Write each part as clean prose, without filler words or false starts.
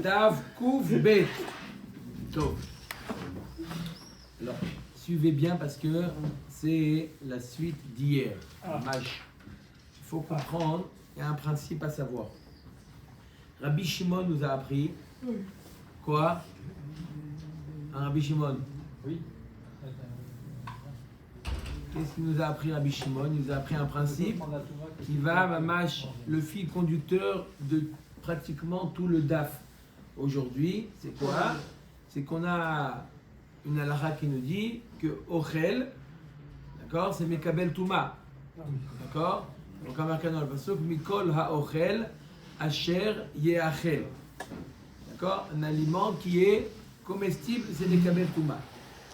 Dav Kouf Bet. Donc, alors, suivez bien parce que c'est la suite d'hier. Mâche. Il faut comprendre, il y a un principe à savoir. Rabbi Shimon nous a appris quoi? Rabbi Shimon. Oui. Qu'est-ce qu'il nous a appris Rabbi Shimon? Il nous a appris un principe qui va, mâche, le fil conducteur de pratiquement tout le DAF. Aujourd'hui, c'est quoi? C'est qu'on a une halakha qui nous dit que Ochel, d'accord, c'est Mekabel Touma. D'accord? Donc, on marque dans le pasuk, Mikol ha-Ochel, Asher Yeachel. D'accord? Un aliment qui est comestible, c'est Mekabel Touma.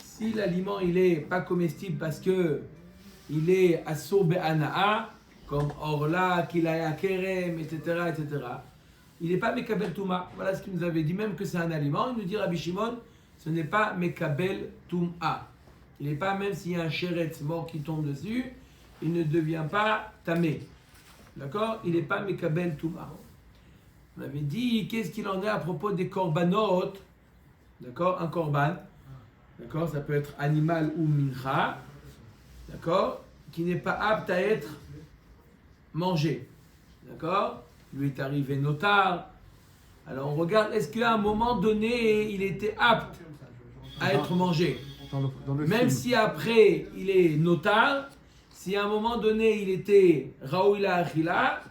Si l'aliment il est pas comestible parce que il est assour be'ana'a, comme orla, kilaya kerem, etc., il n'est pas mekabel touma. Voilà ce qu'il nous avait dit, même que c'est un aliment. Il nous dit Rabbi Shimon, ce n'est pas mekabel touma. Il n'est pas, même s'il y a un chéretz mort qui tombe dessus, il ne devient pas tamé. D'accord? Il n'est pas mekabel touma. On avait dit, qu'est-ce qu'il en est à propos des korbanot? D'accord? Un korban. D'accord? Ça peut être animal ou mincha. D'accord? Qui n'est pas apte à être mangé. D'accord? Lui est arrivé notar. Alors on regarde, est-ce qu'à un moment donné, il était apte à être mangé? Dans le Même film. si après, il est notar, si à un moment donné, il était raoula achila,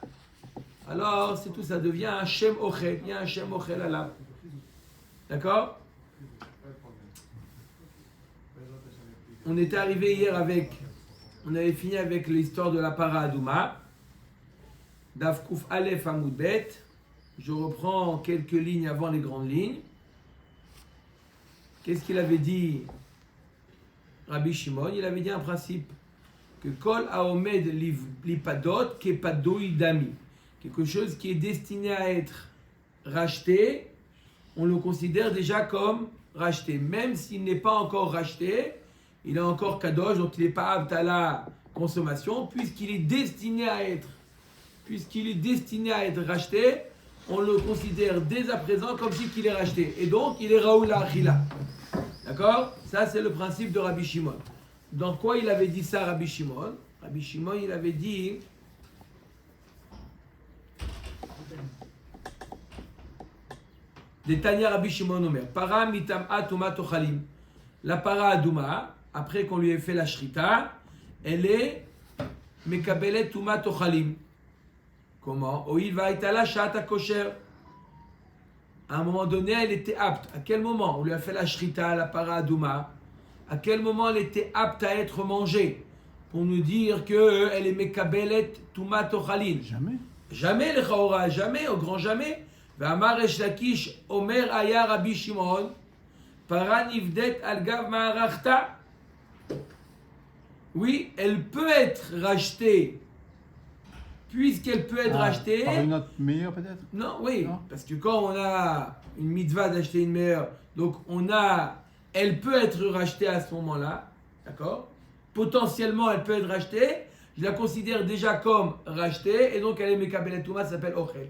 alors c'est tout, ça devient un shem ochel. Il y a un shem ochel à la. D'accord? On était arrivé hier avec, on avait fini avec l'histoire de la para adouma. Dav Kouf Aleph Hamoud Bet. Je reprends quelques lignes avant les grandes lignes. Qu'est-ce qu'il avait dit Rabbi Shimon? Il avait dit un principe que Kol Haomed Lipadot Kepadoi Dami. Quelque chose qui est destiné à être racheté, on le considère déjà comme racheté. Même s'il n'est pas encore racheté, il est encore kadosh, donc il n'est pas apte à la consommation, puisqu'il est destiné à être racheté, on le considère dès à présent comme si qu'il est racheté. Et donc, il est raoul achila. D'accord? Ça, c'est le principe de Rabbi Shimon. Dans quoi il avait dit ça, Rabbi Shimon? Rabbi Shimon, il avait dit... Détania Rabbi Shimon Omer. Para mitam atuma tochalim. La para adouma, après qu'on lui ait fait la shrita, elle est mekabelet tuma tochalim. Comment? Oil va être la chata kosher. À un moment donné, elle était apte. À quel moment? On lui a fait la shrita, la para adouma. À quel moment elle était apte à être mangée? Pour nous dire qu'elle est mekabelet tuma tochalim. Jamais. Jamais le chaora, jamais, au grand jamais. Ve'amar Resh Lakish, Omer aya Rabbi Shimon, para nivdet al gav ma'arachta. Oui, elle peut être rachetée. Puisqu'elle peut être rachetée. Par une autre meilleure peut-être? Non, oui, Non. parce que quand on a une mitzvah d'acheter une meilleure, donc elle peut être rachetée à ce moment-là, d'accord? Potentiellement, elle peut être rachetée. Je la considère déjà comme rachetée, et donc elle est mekabelet touma, ça s'appelle ochel.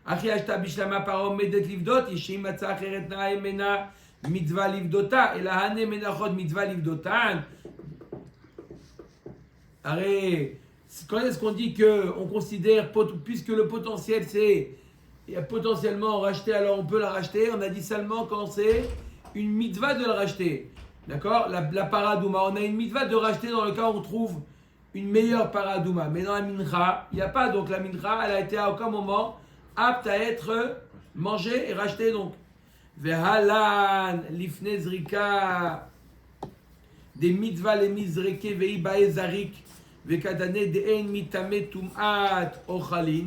Achi ashta bishlama parom medet livdot, yishim matzah acheret na'ay mena mitzvah livdota, et la hane menachot mitzvah livdotan. Arrête. Quand est-ce qu'on dit qu'on considère, puisque le potentiel c'est potentiellement racheté, alors on peut la racheter, on a dit seulement quand c'est une mitzvah de la racheter. D'accord? La paradouma, on a une mitzvah de racheter dans le cas où on trouve une meilleure paradouma. Mais dans la mincha, il n'y a pas. Donc la mincha, elle a été à aucun moment apte à être mangée et rachetée. Donc, Vehalan, lifne zrika, des mitzvah les mizreke vei baezarik. Vekadane de ein mitame tumat ochalin.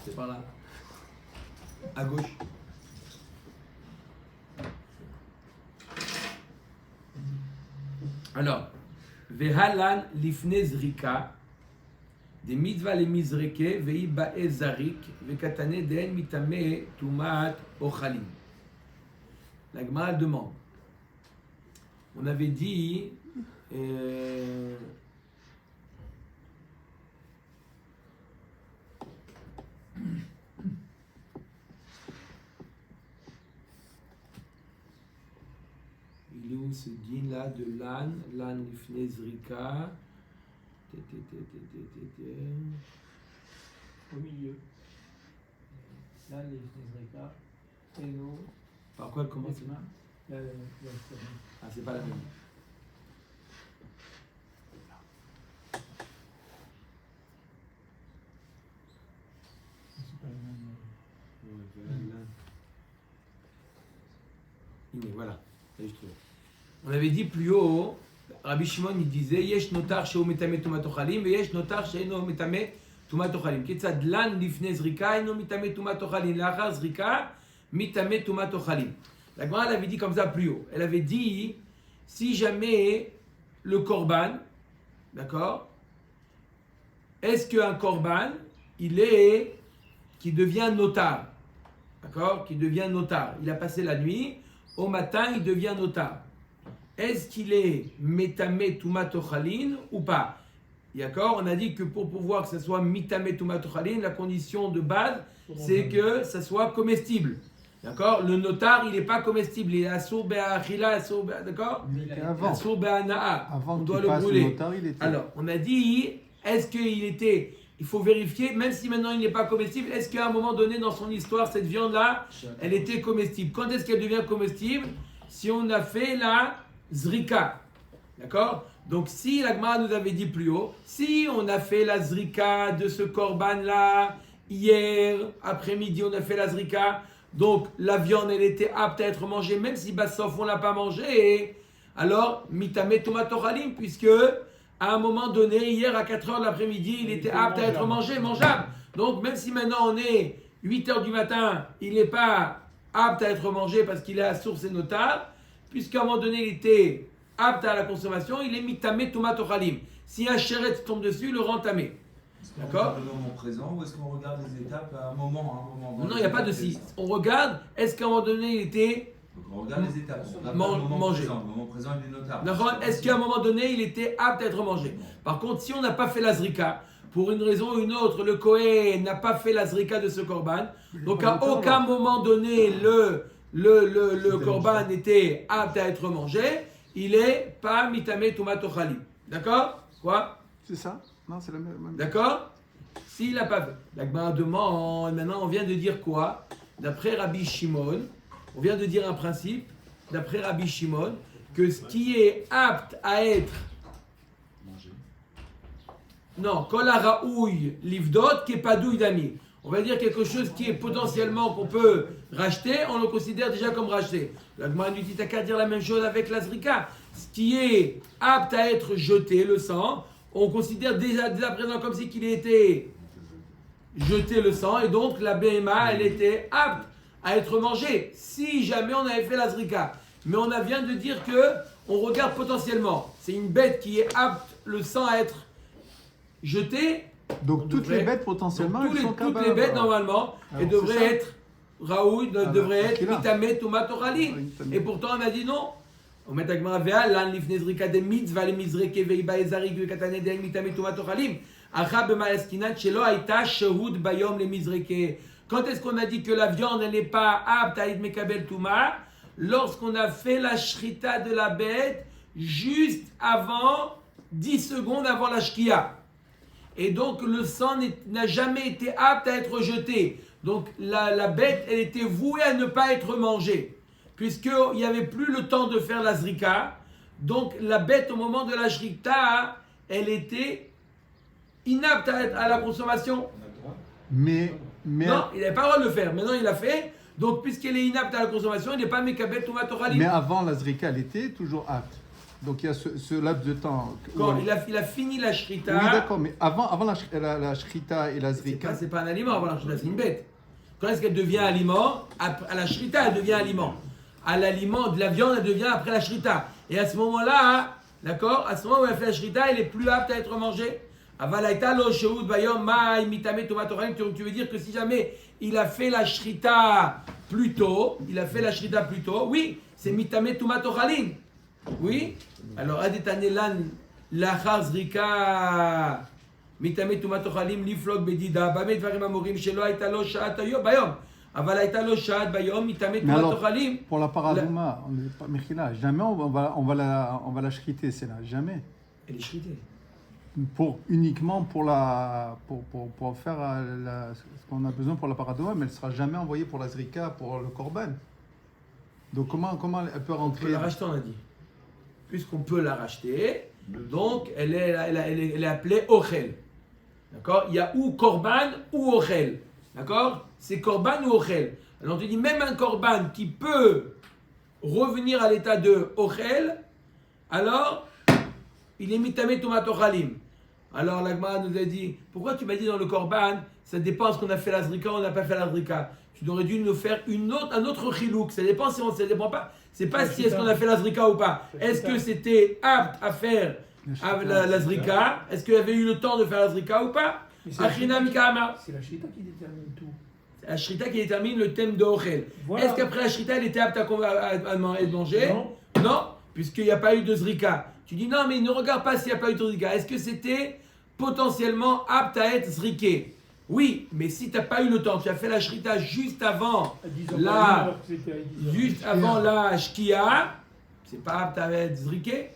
C'est par là. À gauche. Alors, Vehalan lifne zrika. Des mitzvah les mizreke vei baezarik. Vekatane de ein mitame tumat ochalin. La Gemara demande. On avait dit din là de lan lifne zrika. Au milieu. Là, les Zrika. Et nous. Par quoi elle commence? Ah, c'est pas la même. C'est pas la même. Voilà. On avait dit plus haut, Rabbi Shimon il disait Yesh notar sheo metame tumatochalim et yesh notar she'eno metame tumatochalim. Ketzad lan lifne zrika eno metame tumatochalim. Lachar zrika metame tumatochalim. La Gemara avait dit comme ça plus haut. Elle avait dit si jamais le korban, d'accord, est-ce qu'un korban il est qui devient notar, d'accord, qui devient notar. Il a passé la nuit. Au matin, il devient notar. Est-ce qu'il est métamé tumatochalin ou pas? D'accord? On a dit que pour pouvoir que ça soit métamé tumatochalin, la condition de base, c'est que ça soit comestible. D'accord? Le notar, il n'est pas comestible. Il est assour be'achila, d'accord? Assour be'ana'a. Avant on qu'il doit le passe brûler. le notar, il était. Alors, on a dit, est-ce qu'il était... Il faut vérifier, même si maintenant il n'est pas comestible, est-ce qu'à un moment donné dans son histoire, cette viande-là, elle était comestible? Quand est-ce qu'elle devient comestible? Si on a fait la zrika. D'accord? Donc si la Gemara nous avait dit plus haut, si on a fait la zrika de ce korban-là, hier, après-midi, on a fait la zrika, donc la viande, elle était apte à être mangée, même si Bassof, on ne l'a pas mangée, alors, mitame tomatochalim, puisque... À un moment donné, hier à 4h de l'après-midi, il était apte à être mangeable. Donc même si maintenant on est 8h du matin, il n'est pas apte à être mangé parce qu'il est à source et notable, puisqu'à un moment donné il était apte à la consommation, il est mitamé tomatochalim. Si un chéret tombe dessus, il le rend tamé. D'accord? Est-ce qu'on regarde le moment présent ou est-ce qu'on regarde les étapes à un moment? Non, il n'y a pas de si. On regarde, est-ce qu'à un moment donné il était... Donc on regarde les étapes, on regarde Man- le moment manger. présent. Le moment présent, il est notable. D'accord? Est-ce qu'à un moment donné il était apte à être mangé? Par contre, si on n'a pas fait la zrika, pour une raison ou une autre, le Kohen n'a pas fait la zrika de ce korban, donc à aucun moment donné le korban était apte à être mangé, il est pas mitamé tomatochalim. D'accord? Quoi? C'est ça? Non, c'est la même. D'accord? S'il n'a pas fait. La Gemara demande, maintenant on vient de dire quoi? D'après Rabbi Shimon, on vient de dire un principe, d'après Rabbi Shimon, que ce qui est apte à être... Non, kol haraoui livdot kepadouy dami. On va dire quelque chose qui est potentiellement qu'on peut racheter, on le considère déjà comme racheté. La Gemara nous dit t'as qu'à dire la même chose avec la zrika. Ce qui est apte à être jeté, le sang, on considère déjà présent comme si qu'il était jeté le sang, et donc la BMA, elle était apte à être mangée, si jamais on avait fait la zrika. Mais on vient de dire que on regarde potentiellement. C'est une bête qui est apte, le sang, à être jeté. Donc toutes les bêtes potentiellement, Donc, elles sont toutes capables. les bêtes normalement, Alors, elles c'est devraient ça. être raoui, devraient parce être qu'il a. mitamé tomatochalim. Et pourtant on a dit non. On met avec Maravea, lan lifne zrika de mitzvah le mizreke veiba ezari gu katane de mitamé tomatochalim. Acha b'ma'eskinat shelo aita shehud bayom le mizreke. Quand est-ce qu'on a dit que la viande elle n'est pas apte à être mekabel touma? Lorsqu'on a fait la shrita de la bête juste avant 10 secondes avant la shkia. Et donc le sang n'a jamais été apte à être jeté. Donc la bête, elle était vouée à ne pas être mangée. Puisqu'il n'y avait plus le temps de faire la zrika. Donc la bête, au moment de la shrita, elle était inapte à la consommation. Mais Non, il n'avait pas le droit de le faire. Maintenant, il l'a fait. Donc, puisqu'elle est inapte à la consommation, il n'est pas mekabel tomatochalim. mais avant la zrika, elle était toujours apte. Donc il y a ce laps de temps. Quand il a fini la shrita, Oui, d'accord, mais avant la shrita et la zrika. c'est pas un aliment avant la shrita, c'est une bête. Quand est-ce qu'elle devient aliment? À la shrita, elle devient aliment. À l'aliment de la viande, elle devient après la shrita. Et à ce moment-là, d'accord, à ce moment où elle fait la shrita, elle est plus apte à être mangée. Avalaita lo sheud bayom ma imitame tomatochalim. Tu veux dire que si jamais il a fait la shrita plus tôt, oui, c'est mitame tomatochalim. Oui. Alors adetanelan lachar zrika mitame tomatochalim liflog bedida bamet varim amorim shelo aita lo sha'at bayom. אבל הייתה לו שעת ביום, מתאמת Mais alors, תאכלים. pour la paradouma, on n'est pas Mechila, jamais on va la shriter, c'est là, jamais. Elle est shritée. Uniquement pour faire ce qu'on a besoin pour la paradouma, mais elle ne sera jamais envoyée pour la zrika, pour le korban. Donc comment elle peut On rentrer peut la racheter, on a dit. Puisqu'on peut la racheter, donc elle est appelée Ochel. D'accord? Il y a ou Korban ou Ochel. D'accord? C'est Korban ou Ochel. Alors on te dit même un Korban qui peut revenir à l'état de Ochel, alors il est mitamé tomat ochalim. Alors l'Agmara nous a dit, pourquoi tu m'as dit dans le Korban, ça dépend ce qu'on a fait la zrika ou on n'a pas fait la zrika. Tu aurais dû nous faire un autre chilouk. Ça dépend si on ne dépend pas. C'est pas si est-ce qu'on a fait la zrika ou pas. Est-ce que c'était apte à faire la zrika? Est-ce qu'il avait eu le temps de faire la zrika ou pas? Achina mikama. C'est la shrita qui détermine tout. C'est la shrita qui détermine le thème de Ochel. Voilà. Est-ce qu'après la shrita, elle était apte à manger? Non. Non, puisqu'il n'y a pas eu de zrika. Tu dis non, mais ne regarde pas s'il n'y a pas eu de zrika. Est-ce que c'était potentiellement apte à être zriké? Oui, mais si tu n'as pas eu le temps, tu as fait la shrita juste avant la shkia, c'est pas apte à être zriké.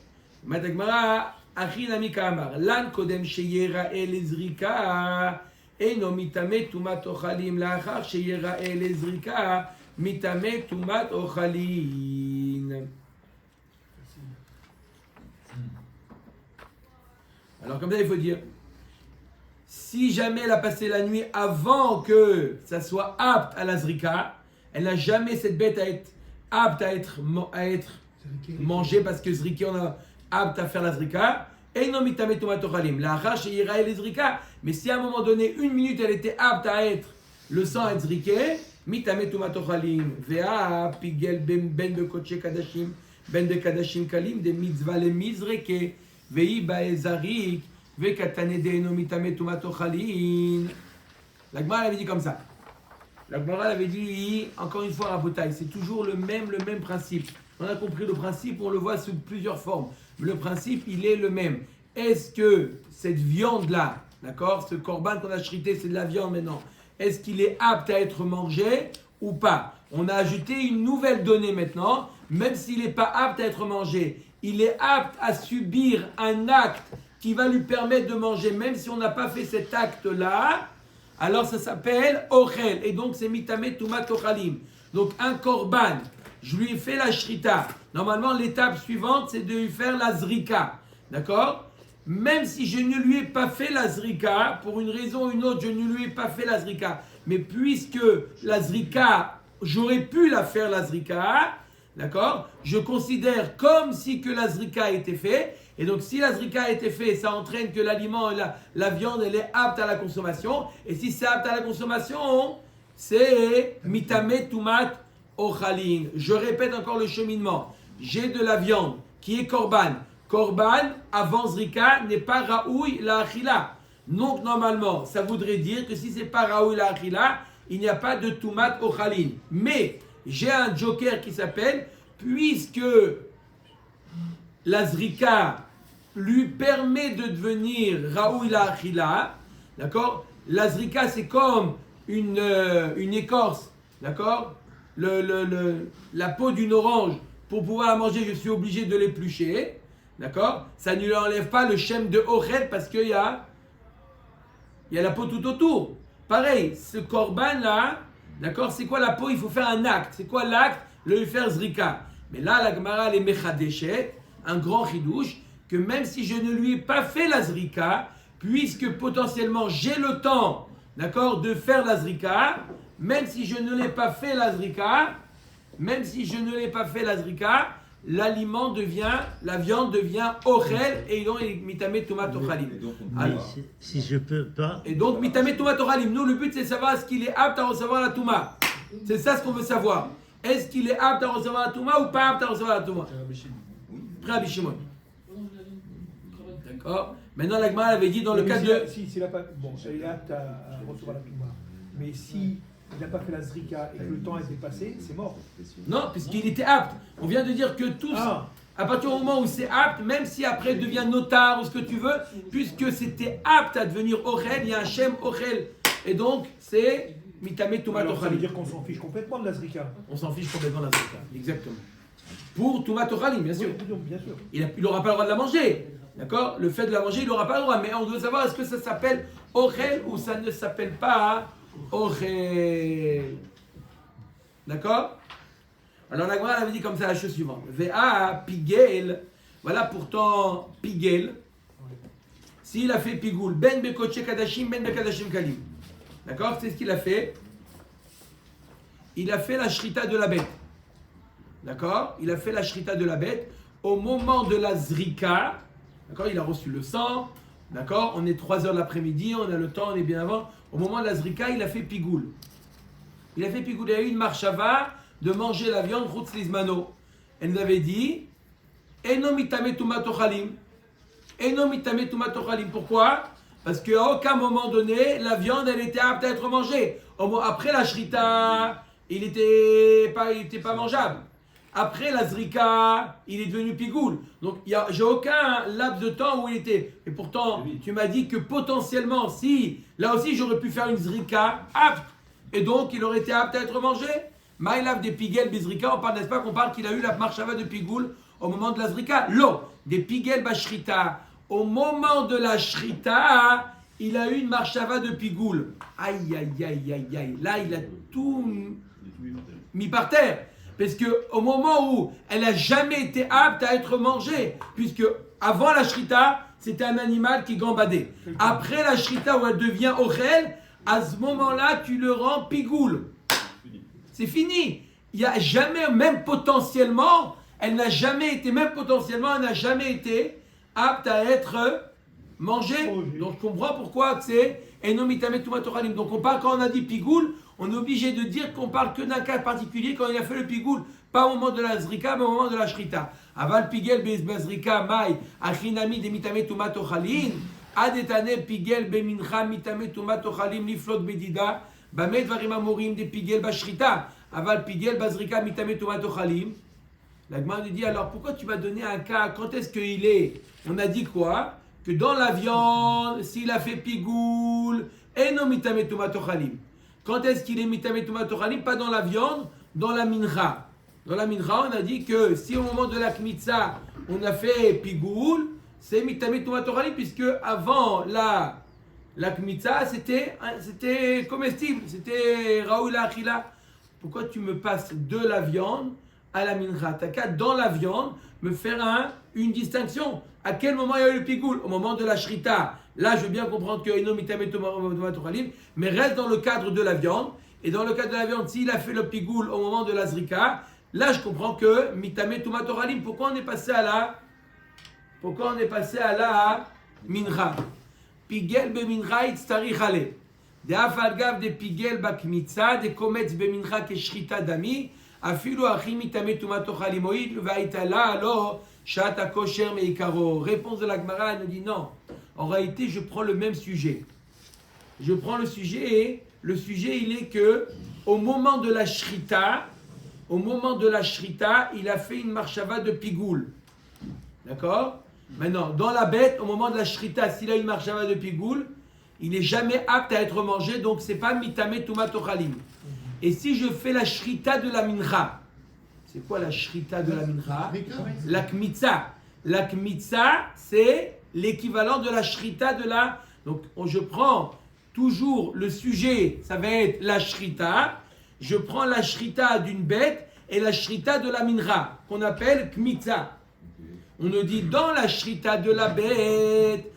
Matagmara, Achin Amika Amar, Lan Kodem Sheyera El Zrika, Eno Mitame Tumat Ochalim, Lachar Sheyera El Zrika, Mitame Tumat Ochalin. Alors, comme ça, il faut dire. Si jamais elle a passé la nuit avant que ça soit apte à la zrika, elle n'a jamais cette bête à être apte à être mangée parce que zriké on a apte à faire la zrika. Et non mitame tomatochalim. La hache et ira les zrika. Mais si à un moment donné, une minute, elle était apte à être le sang à être zriké, mitame tomatochalim. Vea pigel ben de koche kadashim ben de kadashim kalim de mitzvah le mizreke vei baezarik. La Gemara avait dit comme ça. La Gemara avait dit, encore une fois, Rabotai, c'est toujours le même principe. On a compris le principe, on le voit sous plusieurs formes. Le principe, il est le même. Est-ce que cette viande-là, d'accord, ce korban qu'on a shrité, c'est de la viande maintenant, est-ce qu'il est apte à être mangé ou pas? On a ajouté une nouvelle donnée maintenant, même s'il n'est pas apte à être mangé, il est apte à subir un acte qui va lui permettre de manger, même si on n'a pas fait cet acte-là, alors ça s'appelle Ochel. Et donc c'est Mitame Tumat Ochalim. Donc un korban, je lui ai fait la shrita. Normalement, l'étape suivante, c'est de lui faire la zrika. D'accord? Même si je ne lui ai pas fait la zrika, pour une raison ou une autre, je ne lui ai pas fait la zrika. Mais puisque la zrika, j'aurais pu la faire la zrika, d'accord? Je considère comme si que la zrika a été faite. Et donc, si la zrika a été faite, ça entraîne que l'aliment, la viande, elle est apte à la consommation. Et si c'est apte à la consommation, c'est mitame tumat ochalin. Je répète encore le cheminement. J'ai de la viande qui est korban. Korban, avant zrika, n'est pas raoui la achila. Donc, normalement, ça voudrait dire que si c'est pas raoui la achila, il n'y a pas de tumat ochalin. Mais, j'ai un joker qui s'appelle, puisque la zrika lui permet de devenir Raoui la Achila, d'accord? La zrika, c'est comme une écorce, d'accord? La peau d'une orange, pour pouvoir la manger, je suis obligé de l'éplucher, d'accord? Ça ne lui enlève pas le shem de Ochel parce qu'il y a la peau tout autour. Pareil, ce korban-là, d'accord? C'est quoi la peau? Il faut faire un acte. C'est quoi l'acte? Le lui faire zrika. Mais là, la Gemara, elle est mechadeshet, un grand chidouche, que même si je ne lui ai pas fait la zrika, puisque potentiellement j'ai le temps, d'accord, de faire la zrika, même si je ne l'ai pas fait la zrika, l'aliment devient, la viande devient ochel, et donc mitame tumat ochalim. Si je peux pas. Et donc mitame tumat ochalim. Nous, le but, c'est de savoir est-ce qu'il est apte à recevoir la touma. C'est ça ce qu'on veut savoir. Est-ce qu'il est apte à recevoir la touma ou pas apte à recevoir la touma? Prêt à Bishimon. D'accord. Maintenant, la Gemara avait dit dans le cas de. S'il n'a pas. Bon, il est apte à recevoir la touma. Mais si il n'a pas fait la zrika et que le temps a été passé, c'est mort. Non, puisqu'il était apte. On vient de dire que tous, à partir du moment où c'est apte, même si après il devient notar ou ce que tu veux, puisque c'était apte à devenir Ochel, il y a un Shem Ochel et donc c'est mitame tumat Alors, ça veut ochalim. dire qu'on s'en fiche complètement de la Zrika. On s'en fiche complètement de la zrika, exactement. Pour tumat ochalim, bien sûr. Oui, donc, bien sûr. Il n'aura pas le droit de la manger. D'accord? Le fait de la manger, il n'aura pas le droit. Mais on doit savoir est-ce que ça s'appelle ochel ou ça ne s'appelle pas ochel. D'accord? Alors la Gemara avait dit comme ça la chose suivante. Vea pigel. Voilà pourtant pigel. S'il a fait pigoul, ben bekoche kadashim, ben bekadashim kalim. D'accord? C'est ce qu'il a fait. Il a fait la shrita de la bête. D'accord? Il a fait la shrita de la bête. Au moment de la zrika, d'accord? Il a reçu le sang. D'accord? On est 3h de l'après-midi, on a le temps, on est bien avant. Au moment de la zrika, il a fait pigoul. Il a fait pigoul. Il a eu une marshava de manger la viande, chutz lizmano. Elle nous avait dit Eno mitame tumat ochalim. Eno mitame tumat ochalim. Pourquoi? Parce qu'à aucun moment donné, la viande, elle était apte à être mangée. Après la shrita, il était pas mangeable. Après la zrika, il est devenu pigoul. Donc, j'ai aucun laps de temps où il était. Et pourtant, tu m'as dit que potentiellement, si, là aussi, j'aurais pu faire une zrika apte. Et donc, il aurait été apte à être mangé. Maïlav des pigel bizrika, on parle, n'est-ce pas, qu'on parle qu'il a eu la marshava de pigoul au moment de la zrika. L'eau, des pigel bashrita. Au moment de la shrita, il a eu une marshava de pigoul. Aïe, aïe, aïe, aïe, aïe. Là, il a tout mis par terre. Parce qu'au moment où elle n'a jamais été apte à être mangée, puisque avant la shrita, c'était un animal qui gambadait. Après la shrita, où elle devient ochel, à ce moment-là, tu le rends pigoul. C'est fini. Il n'y a jamais, même potentiellement, elle n'a jamais été apte à être mangée. Donc je comprends pourquoi c'est enomitame tumat ochalim. Donc on parle, quand on a dit pigoul, on est obligé de dire qu'on parle que d'un cas particulier quand il a fait le pigoul, pas au moment de la zrika, mais au moment de la shrita. Aval pigel bezrika mai achinami de mitame tumat ochalim adetane pigel bemincha mitame tumat ochalim liflot bedida bamed varim amorim de pigel bashrita aval pigel bazrika mitame tumat ochalim. La Gemara nous dit alors pourquoi tu m'as donné un cas? Quand est-ce qu'il est? On a dit quoi? Que dans la viande, s'il a fait pigoul, eno mitame tumat ochalim. Quand est-ce qu'il est mitame tumat ochalim? Pas dans la viande, dans la mincha. Dans la mincha, on a dit que si au moment de la kmitza, on a fait pigoul, c'est mitame tumat ochalim, puisque avant la kmitza, c'était comestible, c'était raoul achila. Pourquoi tu me passes de la viande à la mincha? T'as qu'à, dans la viande, me faire une distinction. À quel moment il y a eu le pigoul? Au moment de la shrita. Là, je veux bien comprendre que eno mitame tumat ochalim, mais reste dans le cadre de la viande. Et dans le cadre de la viande, s'il a fait le pigoul au moment de la zrika, là, je comprends que mitame tumat ochalim. Pourquoi on est passé à la mincha? Pigel be mincha itztarich ale. De afalgav de pigel bakmitza de kometz be mincha ke shrita dami. Afilu achi mitame tumat ochalim oid vaitala alo shata kosher meikaro. Réponse de la Gemara, elle nous dit non. En réalité, je prends le même sujet. Je prends le sujet et le sujet, il est que au moment de la shrita, il a fait une marshava de pigoul. D'accord? Maintenant, dans la bête, au moment de la shrita, s'il a une marshava de pigoul, il n'est jamais apte à être mangé, donc c'est pas mitame tumat ochalim. Et si je fais la shrita de la mincha, c'est quoi la shrita de la mincha? La kmitza. La kmitza, c'est l'équivalent de la shrita de la... Donc, je prends toujours le sujet, ça va être la shrita. Je prends la shrita d'une bête et la shrita de la mincha, qu'on appelle kmitza. On nous dit dans la shrita de la bête,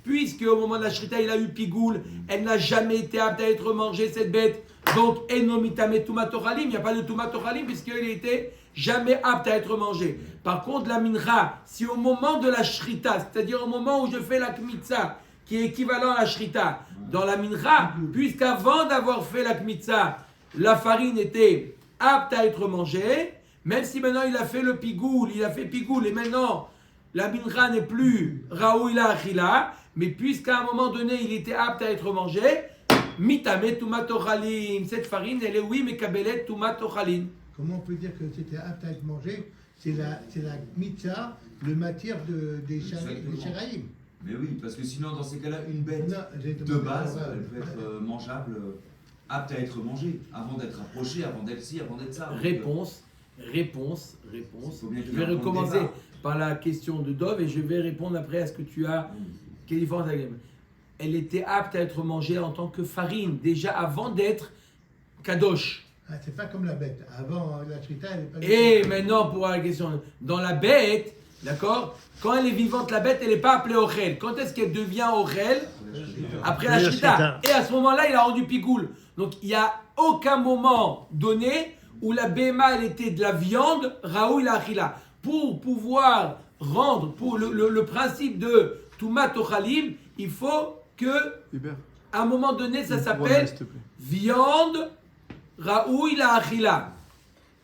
puisque au moment de la shrita, il a eu pigoul, elle n'a jamais été apte à être mangée, cette bête. Donc, eno mitame tumat ochalim, il n'y a pas de tumat ochalim, puisqu'il était jamais apte à être mangé. Par contre, la mincha, si au moment de la shrita, c'est-à-dire au moment où je fais la kmitza, qui est équivalent à la shrita, dans la mincha, puisqu'avant d'avoir fait la kmitza, la farine était apte à être mangée, même si maintenant il a fait le pigoul, et maintenant la mincha n'est plus raoula achila, mais puisqu'à un moment donné il était apte à être mangé, mitame tumat ochalim, cette farine elle est oui mais kabelet tumat ochalim. Comment on peut dire que c'était apte à être mangé? C'est la mitzah, le matière des shiraïm. Mais oui, parce que sinon, dans ces cas-là, une bête Non, j'ai de demandé base, à Rav. elle peut être mangeable, apte à être mangée, avant d'être approchée, avant d'être ci, avant d'être ça. Donc, Réponse. il faut bien Je qu'il y vais ait un point de recommencer départ. par la question de Dov et je vais répondre après à ce que tu as. Quelle différence avec elle? Elle était apte à être mangée en tant que farine, déjà avant d'être kadosh. Ah, c'est pas comme la bête. Avant, la shrita, elle est pas... Et maintenant, pour la question, dans la bête, d'accord, quand elle est vivante, la bête, elle n'est pas appelée Ochel. Quand est-ce qu'elle devient Ochel? Après la shrita. Et à ce moment-là, il a rendu pigoul. Donc, il n'y a aucun moment donné où la béma, elle était de la viande, Raoul la achila. Pour pouvoir rendre, pour le principe de Tumat Ochalim, il faut que, Hubert, à un moment donné, ça une s'appelle couronne, s'il te plaît. viande, Raoul la achila.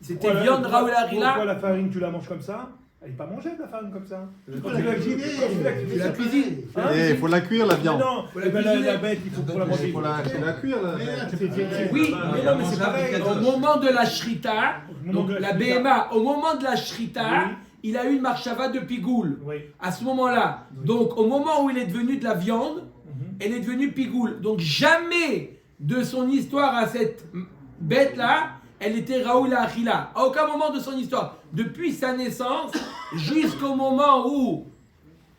C'était Pourquoi viande, la- Raoul la Pourquoi achila. la farine, tu la manges comme ça? Elle n'est pas mangeable, la farine, comme ça. Faut la cuisiner. Tu la cuisines. Hein? Il faut la cuire, la Mais viande. non, Faut la eh ben, cuisiner. la bête, il faut pour la manger. Il faut la cuire, la Mais là, bête. c'est pareil. Oui, Mais non, mais c'est pareil. Au moment de la shrita, Au moment donc de la la shrita. BMA, au moment de la shrita, Oui. il a eu une marchava de pigoul. Oui. À ce moment-là, donc au moment où il est devenu de la viande, elle est devenue pigoul. Donc jamais de son histoire à cette bête-là, elle était Raoul Achila. À aucun moment de son histoire. Depuis sa naissance jusqu'au moment où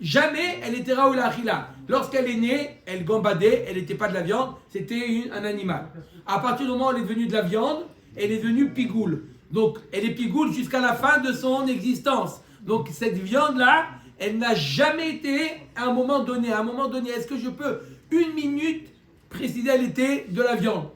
jamais elle était Raoul Achila. Lorsqu'elle est née, elle gambadait, elle n'était pas de la viande, c'était un animal. À partir du moment où elle est devenue de la viande, elle est devenue pigoul. Donc elle est pigoul jusqu'à la fin de son existence. Donc cette viande-là, elle n'a jamais été à un moment donné. À un moment donné, est-ce que je peux une minute préciser elle était de la viande?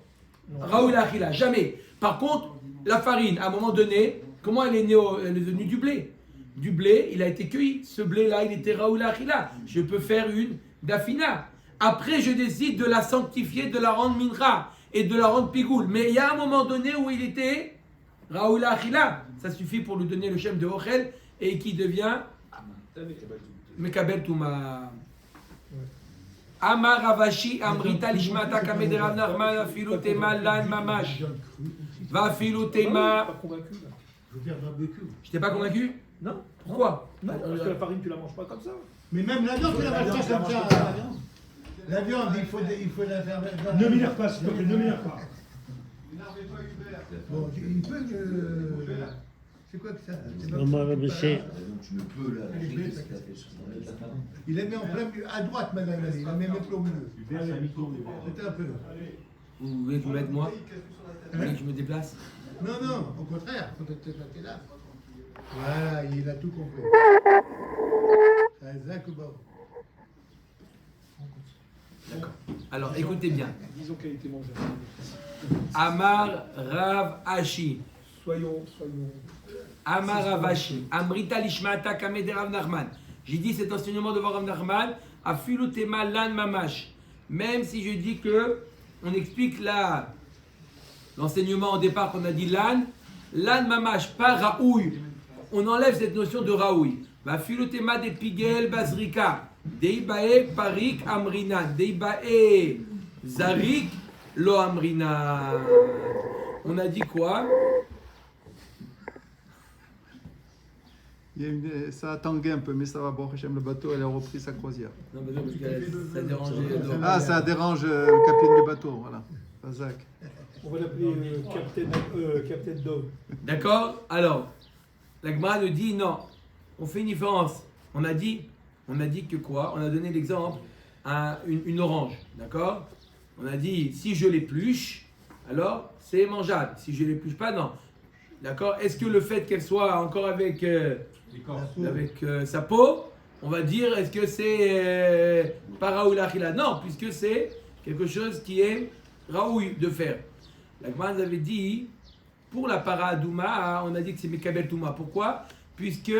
Raoul Achila, jamais. Par contre, la farine, à un moment donné, comment elle est née elle est devenue du blé. Du blé, il a été cueilli. Ce blé-là, il était Raoul Achila. Je peux faire une dafina. Après, je décide de la sanctifier, de la rendre minra et de la rendre pigoul. Mais il y a un moment donné où il était Raoul Achila. Ça suffit pour lui donner le shem de Ochel et qui devient Mekabel Touma. Amar Ravashi Amrita Lishmata Kamederav Narman Afilu Tema Lan Mamash. Va Afilu Tema. Pas convaincu, là. Je veux dire barbecue. Je t'ai pas convaincu? Non. Pourquoi? Non, parce que la farine, tu la manges pas comme ça. Mais même la viande, tu la manges pas comme ça. La viande, il faut la faire... Ne m'énerve pas, s'il te plaît, ne m'énerve pas. Bon, il peut... C'est quoi que ça? C'est pas- Maman, Rabbi Shea. Donc tu ne peux la Elle est bête, manger. Il la met en plein milieu, à droite, madame, il la met même pas au milieu. C'était un peu. Vous voulez que je m'aide moi? Vous voulez que je me déplace? Non, non, au contraire, faut que tu étais là. Voilà, il a tout compris. Zach ou bon. Alors écoutez bien. Disons qu'elle a été mangée. Amar Rav Ashi. Soyons. Amar Rav Ashi. Amrita Lishmata Kamederav Narman. J'ai dit cet enseignement devant Rav Narman. Afilu Tema Lan Mamash. Même si je dis que on explique là l'enseignement au départ qu'on a dit Lan. Lan Mamash, pas Raoui. On enlève cette notion de Raoui. Afilu Tema de Pigel Bazrika. Deibae Parik Amrina. Deibae Zarik Lo Amrina. On a dit quoi? Ça a tangué un peu, mais ça va. Bon, Hachem, le bateau, elle a repris sa croisière. Non, mais non, parce que ça dérangeait. donc. Ah, ça dérange le capitaine du bateau, voilà. Razak. On va l'appeler Captain Dog. D'accord? Alors, la Gemara nous dit non. On fait une différence. On a dit que quoi? On a donné l'exemple à une orange. D'accord? On a dit si je l'épluche, alors c'est mangeable. Si je l'épluche pas, non. D'accord? Est-ce que le fait qu'elle soit encore avec sa peau, on va dire est-ce que c'est pas Raoul Achila? Non, puisque c'est quelque chose qui est Raoul de faire. La Gemara nous avait dit pour la paradouma, on a dit que c'est Mekabel Touma. Pourquoi? Puisque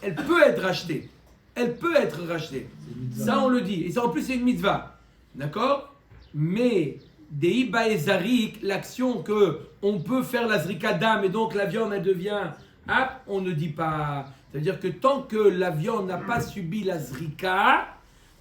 elle peut être rachetée. Elle peut être rachetée. Ça, on le dit. Et ça, en plus, c'est une mitzvah. D'accord? Mais, Deiba et Zarik, l'action que on peut faire la zrika d'âme et donc la viande, elle devient apte, on ne dit pas. C'est-à-dire que tant que la viande n'a pas subi la zrika,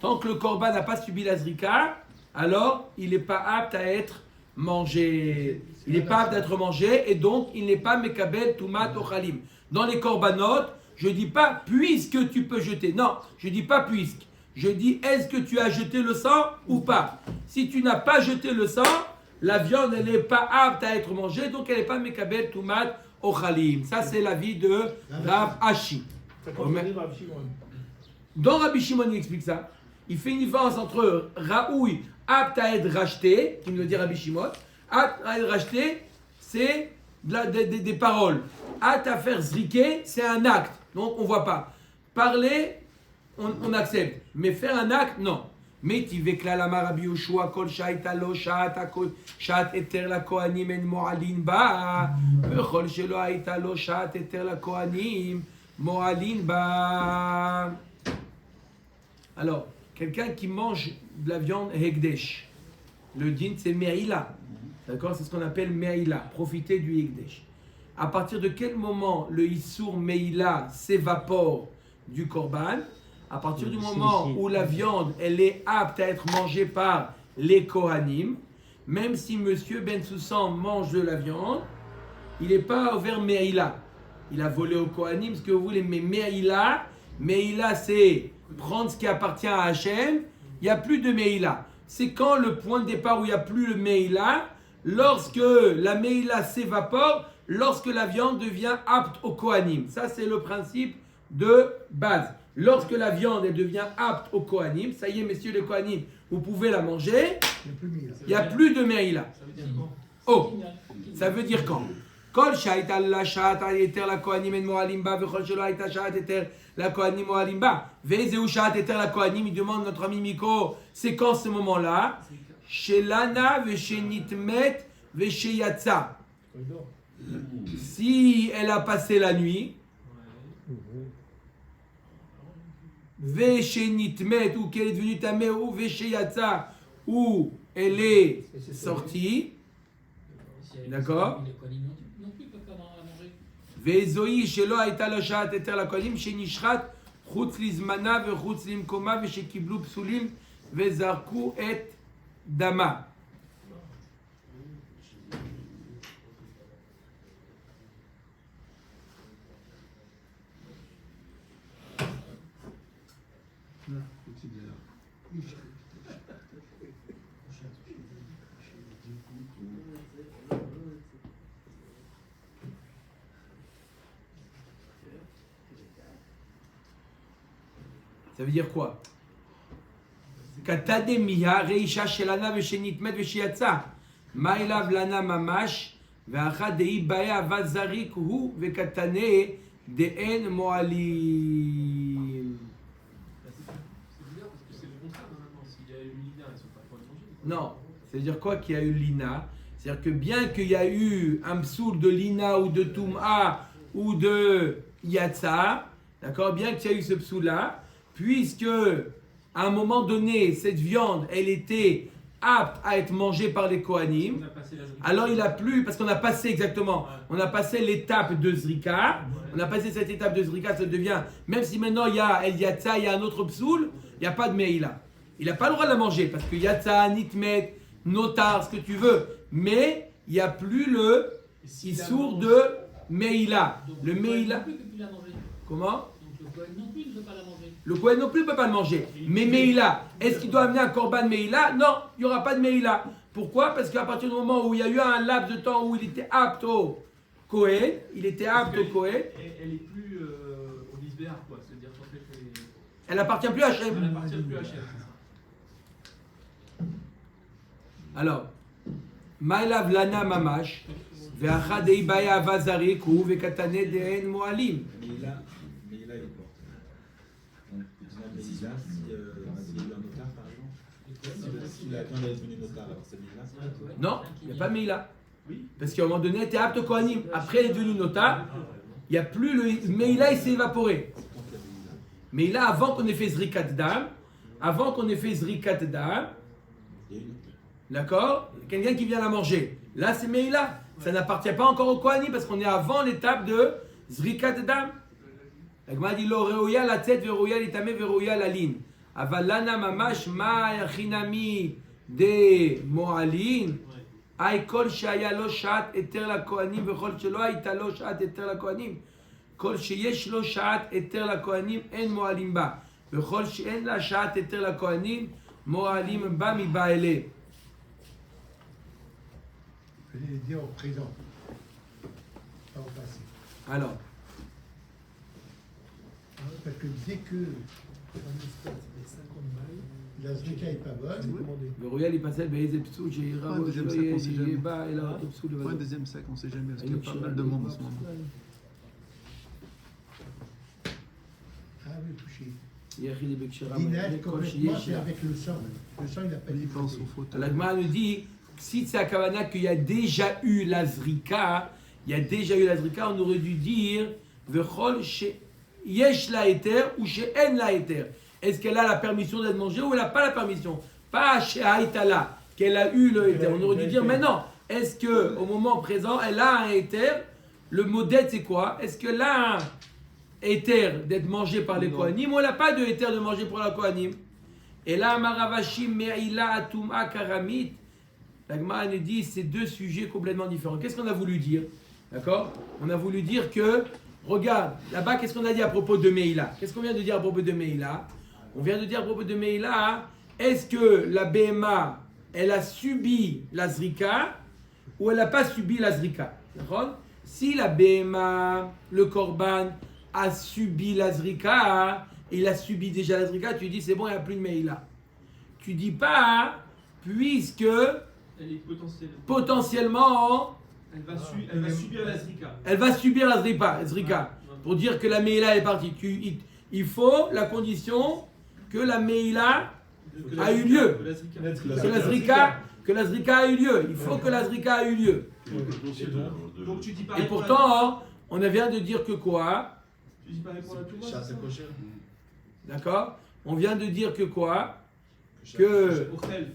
tant que le korban n'a pas subi la zrika, alors il n'est pas apte à être mangé. Il n'est pas apte à être mangé et donc il n'est pas mekabel tumat ochalim. Dans les korbanot, je ne dis pas puisque tu peux jeter. Non, je ne dis pas puisque. Je dis, est-ce que tu as jeté le sang ou pas? Si tu n'as pas jeté le sang, la viande, elle n'est pas apte à être mangée, donc elle n'est pas mekabel tumat ochalim. Ça, c'est l'avis de Rav Ashi. Ça contredit Rabbi Shimon. Dans Rabbi Shimon, il explique ça. Il fait une différence entre Raoui, apte à être racheté, qui veut dire Rabbi Shimon. Apte à être racheté, c'est des paroles. Apte à faire zriquer, c'est un acte. Donc, on ne voit pas. Parler, on accepte. Mais faire un acte, non. Mais tu vekla la Rabbi Yoshua kol shaita lo shaat eter la kohanim en mo'alin ba vechol shelo haita lo shaat eter la kohanim mo'alin ba. Alors, quelqu'un qui mange de la viande hekdesh, le din c'est me'ila. D'accord? C'est ce qu'on appelle me'ila, profiter du hekdesh. À partir de quel moment le issour me'ila s'évapore du korban? À partir du moment où la viande, elle est apte à être mangée par les Kohanim, même si Monsieur Ben Soussan mange de la viande, il n'est pas vers Me'ila. Il a volé au Kohanim, ce que vous voulez, mais Me'ila, c'est prendre ce qui appartient à Hachem, il n'y a plus de Me'ila. C'est quand le point de départ où il n'y a plus le Me'ila, lorsque la Me'ila s'évapore, lorsque la viande devient apte au Kohanim. Ça, c'est le principe de base. Lorsque la viande elle devient apte au Kohanim, ça y est, messieurs les Kohanim, vous pouvez la manger, il n'y a plus de Me'ila. Oh, ça veut dire quand? Kol shaita la shata eter la Kohanim en mo'alim ba vechol shelo haita shata eter la Kohanim mo'alim ba ve'ezeu shata eter la Kohanim, il demande notre ami Miko, c'est quand ce moment-là? Shelana ve'shenitmet ve'sheyatsa. Si elle a passé la nuit, Veshenitmet, ou qu'elle est devenue tamé, ou Vesheyatsa, ou elle est sortie. D'accord? Vezoi shelo haita lo shaat eter la kohanim shenishrat chutz lizmana vechutz limkoma veshekiblu psulim vezarku et dama. Ça veut dire quoi? Katademiya reisha shelana veshenitmet veshiyatsa ma'elav lana mamash ve'achad dei baya avazarik hu vekatane de'en mo'alim. Non, c'est-à-dire quoi qu'il y a eu l'ina? C'est-à-dire que bien qu'il y a eu un psoul de l'ina ou de tum'a ou de yatsa, d'accord, bien qu'il y a eu ce psoul-là, puisque à un moment donné, cette viande, elle était apte à être mangée par les Kohanim, alors il a plus, parce qu'on a passé exactement, on a passé l'étape de Zrika, on a passé cette étape de Zrika, ça devient, même si maintenant il y a El Yatsa, il y a un autre psoul, il n'y a pas de Meïla. Il n'a pas le droit de la manger, parce que Yatsa, Nitmet, Notar, ce que tu veux, mais il n'y a plus le Issour de Meïla. Le Meïla. Comment? Le Kohen non plus ne peut pas le manger. Mais Meïla, est-ce qu'il doit amener un korban Meïla? Non, il n'y aura pas de Meïla. Pourquoi? Parce qu'à partir du moment où il y a eu un laps de temps où il était apte au Kohen, elle est plus au Lisbéar, quoi. C'est-à-dire qu'en fait, elle appartient plus à Hachem. Elle appartient plus à Hachem, c'est ça. Alors, Maïlav lana mamash, ve'achad dei baya avazarik hu ve'katane de'en mo'alim. Non, il n'y a pas Meïla. Parce qu'à un moment donné, elle était apte au Kohanim. Après, elle est devenue Nota. Il n'y a plus le Meïla, il s'est évaporé. Meïla, avant qu'on ait fait Zrikat Dam, d'accord, quelqu'un qui vient la manger. Là, c'est Meïla. Ça n'appartient pas encore au Kohanim parce qu'on est avant l'étape de Zrikat Dam. La Gemara dit lo reouya la tête, verouya l'itame, verouya la ligne. Avalana mamash ma yachinami de mo'alin. Ay kol shaya lo shat eter la kohanim, vechol shelo hayta lo shat eter la kohanim. Kol sheyesh lo shat eter la kohanim en mo'alim ba. Vechol she'en la sha'at eter la kohanim, mo'alim ba mi ba'ele. Je vais dire au présent, pas au passé. Alors, Parce que dès que la zrika n'est pas bonne, Verouya il passait באיזה פסול שיראה Ouais, בו deuxième שלא sac, יהיה on sait jamais. יהיה בא אלא אותו פסול Ouais, לבדו. deuxième sac, on sait jamais, parce qu'il y a pas mal de monde en ce moment. ah oui, touché. יחיד בקשרה L'inage, כל complètement, שיש. c'est avec le sang. Le sang, il n'a pas Il été pense traité. aux fautes. La Gemara nous dit, si c'est à Kavana qu'il y a déjà eu la zrika, on aurait dû dire Vechol yesh la eter ou she'en la eter. Est-ce qu'elle a la permission d'être mangée ou elle n'a pas la permission? Pas she'aitala, qu'elle a eu le éther. On aurait dû dire, mais non, est-ce qu'au moment présent, elle a un éther? Le mot d'être, c'est quoi? Est-ce qu'elle a un éther d'être mangé par les Kohanim ou elle n'a pas de éther de manger pour la Kohanim? Et là, Maravashim Me'ila Atuma Karamit, la Gemara nous dit c'est deux sujets complètement différents. Qu'est-ce qu'on a voulu dire? D'accord? On a voulu dire que, regarde, là-bas, qu'est-ce qu'on a dit à propos de Me'ila? Qu'est-ce qu'on vient de dire à propos de Me'ila? On vient de dire à propos de Me'ila, est-ce que la BMA, elle a subi la Zrika ou elle n'a pas subi la Zrika? D'accord? Si la BMA, le Korban, a subi la Zrika, il a subi déjà la Zrika, tu dis c'est bon, il n'y a plus de Me'ila. Tu dis pas, puisque Elle est potentiellement, elle va subir la zrika. elle va subir la Zrika. Pour dire que la Me'ila est partie. Il faut la condition que la Me'ila a eu lieu. Que la Zrika a eu lieu. Il faut que la Zrika a eu lieu. Donc tu dis pas. Et pourtant, on vient de dire que quoi? Tu dis pas pour la Touma. D'accord? On vient de dire que quoi? Que Ochel.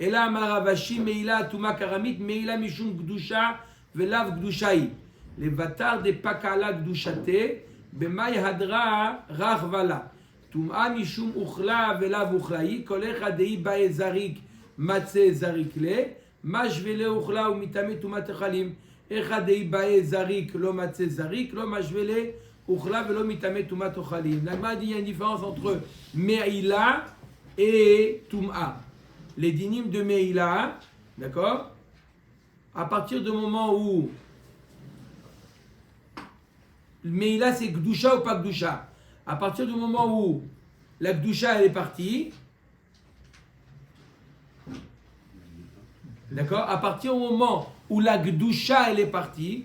Ela Maravashi Meila Tuma Karamit Meila Mishum Gdusha Velav Gdushai. Les vatar de Pakala Gdushate Bemay Hadra Rachvala. Tuma Mishum Uchla Velav Uchlai. Kolecha Dei Bae Zarik Matse Zarik Le. Mashvele Uchla ou Mitame Tuma Techalim. Echa Dei Bae Zarik Lo Matse Zarik. Lo Mashvele Uchla Velo Mitame Tuma Techalim. La Gemara dit il y a une différence entre Meila et Tuma. Les dynimes de Meila, d'accord? À partir du moment où Meila c'est Gdusha ou pas Gdusha? À partir du moment où la Gdusha elle est partie, d'accord? À partir du moment où la Gdusha elle est partie,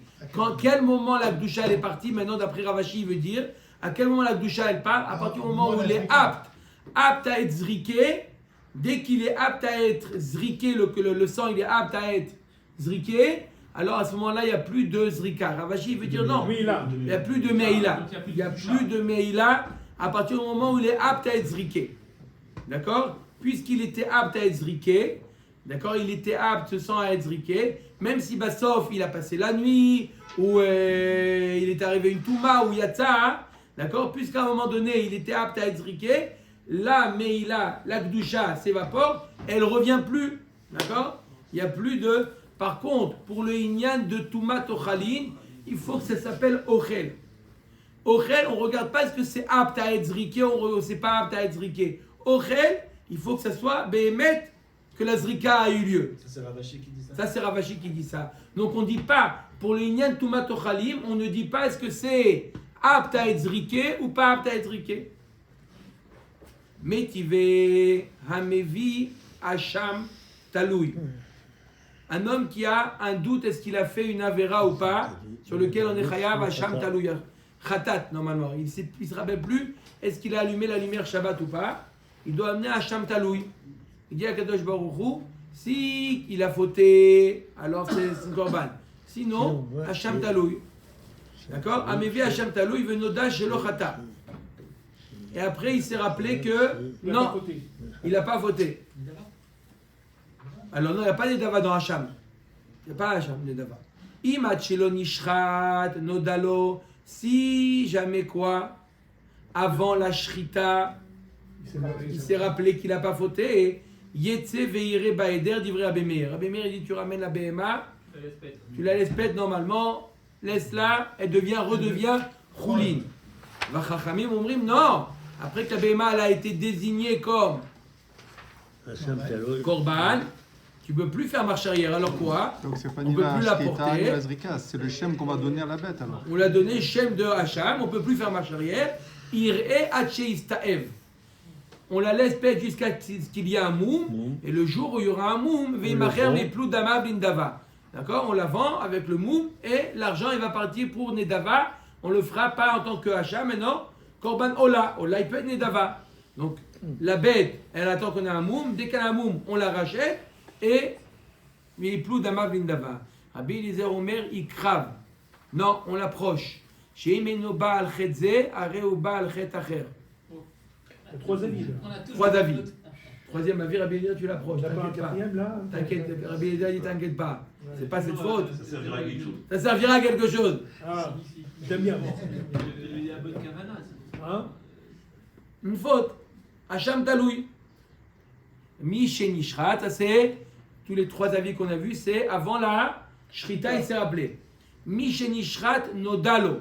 quel moment la Gdusha elle est partie? Maintenant d'après Ravashi il veut dire, à quel moment la Gdusha elle part? À partir du moment où il est apte à être zriké. Dès qu'il est apte à être zriké, le sang il est apte à être zriké, alors à ce moment-là il n'y a plus de zrika. Ravashi veut dire non, il n'y a plus de meila. Il n'y a plus de meila à partir du moment où il est apte à être zriké. D'accord? Puisqu'il était apte à être zriké, d'accord, il était apte ce sang à être zriké, même si Bassof il a passé la nuit, ou il est arrivé une touma, ou yatsa, d'accord, puisqu'à un moment donné il était apte à être zriké, la Meila, la Gdusha s'évapore, elle ne revient plus. D'accord? Il n'y a plus de. Par contre, pour le Inyan de Tumat Ochalin, il faut que ça s'appelle Ochel. Ochel, on ne regarde pas est-ce que c'est apte à être zriké ou c'est pas apte à être zriké. Ochel, il faut que ça soit Behemet, que la zrika a eu lieu. Ça, c'est Ravashi qui dit ça. Ça, c'est Ravashi qui dit ça. Donc, on ne dit pas, pour le Inyan Tumat Ochalim, on ne dit pas est-ce que c'est apte à être zriké ou pas apte à être zriké. Métivé, Hamevi, Hacham, Taloui. Un homme qui a un doute, est-ce qu'il a fait une avéra ou pas, sur lequel on est chayav, Hacham, Taloui. Khatat, normalement. Il ne se rappelle plus, est-ce qu'il a allumé la lumière Shabbat ou pas. Il doit amener Hacham, Taloui. Il dit à Kadosh Baruch Hu, si il a fauté, alors c'est une korban. Sinon, Hacham, Taloui. D'accord? Hamevi, Hacham, Taloui, Venoda, Shelo, Khata. Et après, il s'est rappelé que non, il n'a pas voté. Alors non, il n'y a pas de dava dans Hacham. Il n'y a pas Hacham, de dava. Imachelo nishrat, nodalo, si jamais quoi, avant la shrita, il s'est rappelé qu'il n'a pas voté, yetse veire baeder divrei Rabbi Meir. Rabbi Meir dit tu ramènes la BMA, tu la laisses pète normalement, laisse-la, elle redevient choulin. Vachachamim omrim non. après que la Béma elle a été désignée comme Hashem Taloy. Korban, tu ne peux plus faire marche arrière. Alors quoi? Donc c'est pas On ni peut la plus la Shkita porter. ni la Zrika, c'est le Shem qu'on va donner à la bête alors. On l'a donné Shem de Hacham, on ne peut plus faire marche arrière. Ir'e Hacheista'ev. On la laisse paître jusqu'à ce qu'il y ait un moum, et le jour où il y aura un moum, Veimacher les plou d'ama blindava. D'accord? On la vend avec le moum, et l'argent il va partir pour Nedava. On le fera pas en tant que Hacham, mais non, Korban Ola. Ola il peut être Nedava. Donc la bête, elle attend qu'on ait un moum, dès qu'elle a un moum, on la rachète, et les plou d'ama blindava. Rabbi Eliezer Omer, il crave. Non, on l'approche. Sheimeno Baal Chetze, Areu Baal Chet Acher. Il y a 3 avis là. Trois avis. Troisième avis, Rabbi Eliezer, tu l'approches. On n'a pas un T'inquiète pas. quatrième là? T'inquiète, Rabbi Eliezer dit t'inquiète pas. C'est pas cette faute. Ça servira à quelque chose. Ça servira à quelque chose. Ah, j'aime bien. Il y a bonne Kavana, c'est pour ça. Hein? Une faute. Hacham Taloui. Mi Shenishrat, ça c'est tous les 3 avis qu'on a vus, c'est avant la Shrita, il s'est rappelé. Mi Shenishrat Nodalo.